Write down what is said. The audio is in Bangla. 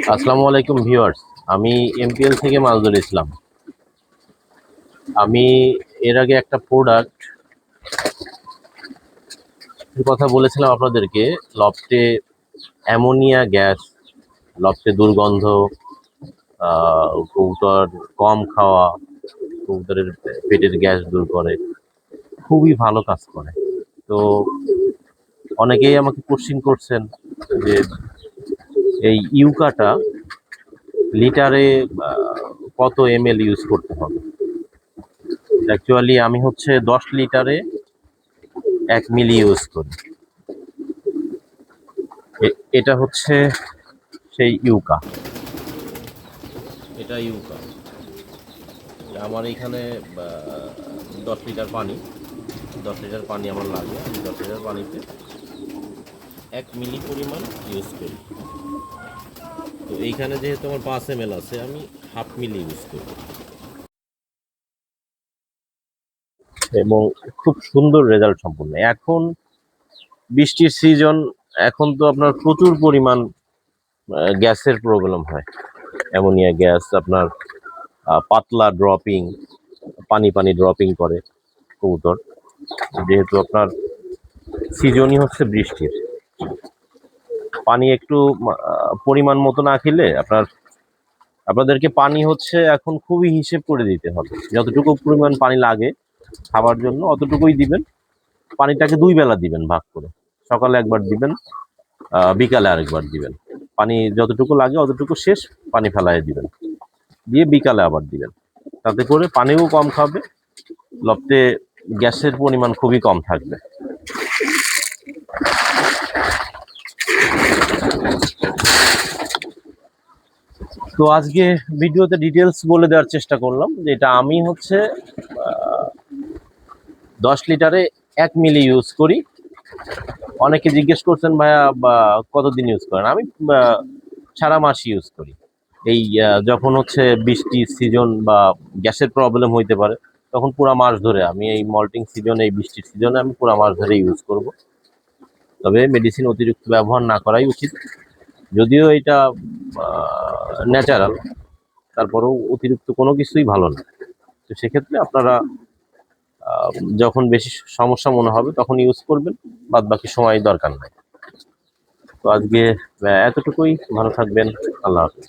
আসসালামু আলাইকুম ভিউয়ার্স। আমি এমপিএল থেকে মাজদুল ইসলাম। আমি এর আগে একটা প্রোডাক্ট কথা বলেছিলাম আপনাদেরকে। লফটে অ্যামোনিয়া গ্যাস, লফটে দুর্গন্ধ, কবুতর কম খাওয়া, কবুতরের পেটের গ্যাস দূর করে, খুবই ভালো কাজ করে। তো অনেকেই আমাকে কোশ্চিন করছেন যে এই ইউকাটা লিটারে কত এমএল ইউজ করতে হবে। অ্যাকচুয়ালি আমি হচ্ছে 10 লিটারে 1 মিলি ইউজ করি। এটা হচ্ছে সেই ইউকা। এটা ইউকা। আমার এইখানে 10 লিটার পানি, 10 লিটার পানি আমার লাগে। আমি 10 লিটার পানিতে 1 মিলি পরিমাণ ইউজ করি। তো এইখানে যেহেতু আমার 5 ml আছে, আমি 1/2 মিলি ইউজ করি এবং খুব সুন্দর রেজাল্ট সম্পূর্ণ। এখন বৃষ্টির সিজন, এখন তো আপনার প্রচুর পরিমাণ গ্যাসের প্রবলেম হয়। অ্যামোনিয়া গ্যাস আপনার পাতলা ড্রপিং, পানি পানি ড্রপিং করে কবুতর। যেহেতু আপনার সিজনই হচ্ছে বৃষ্টির, পানি একটু পরিমাণ মতো না খেলে আপনাদেরকে পানি হচ্ছে এখন খুবই হিসেব করে দিতে হবে। যতটুকু পরিমাণ পানি লাগে খাবার জন্য অতটুকুই দিবেন। পানিটাকে 2 বেলা দিবেন ভাগ করে। সকালে একবার দিবেন, বিকালে আরেকবার দিবেন। পানি যতটুকু লাগে অতটুকু শেষ পানি ফেলায় দিবেন, দিয়ে বিকালে আবার দিবেন। তাতে করে পানিও কম খাবে, লবতে গ্যাসের পরিমাণ খুবই কম থাকবে। তো আজকে ভিডিওতে ডিটেলস বলে দেওয়ার চেষ্টা করলাম যে এটা আমি হচ্ছে 10 লিটারে 1 মিলি ইউজ করি। অনেকে জিজ্ঞেস করছেন ভাইয়া কতদিন ইউজ করেন। আমি সারা মাস ইউজ করি। এই যখন হচ্ছে বৃষ্টির সিজন বা গ্যাসের প্রবলেম হইতে পারে, তখন পুরা মাস ধরে আমি এই মল্টিং সিজনে, এই বৃষ্টির সিজনে আমি পুরা মাস ধরে ইউজ করব। তবে মেডিসিন অতিরিক্ত ব্যবহার না করাই উচিত। যদিও এটা ন্যাচারাল, তারপরেও অতিরিক্ত কোনো কিছুই ভালো না। তো সেক্ষেত্রে আপনারা যখন বেশি সমস্যা মনে হবে তখন ইউজ করবেন, বাদ বাকি সময় দরকার নাই। তো আজকে এতটুকুই। ভালো থাকবেন। আল্লাহ হাফিজ।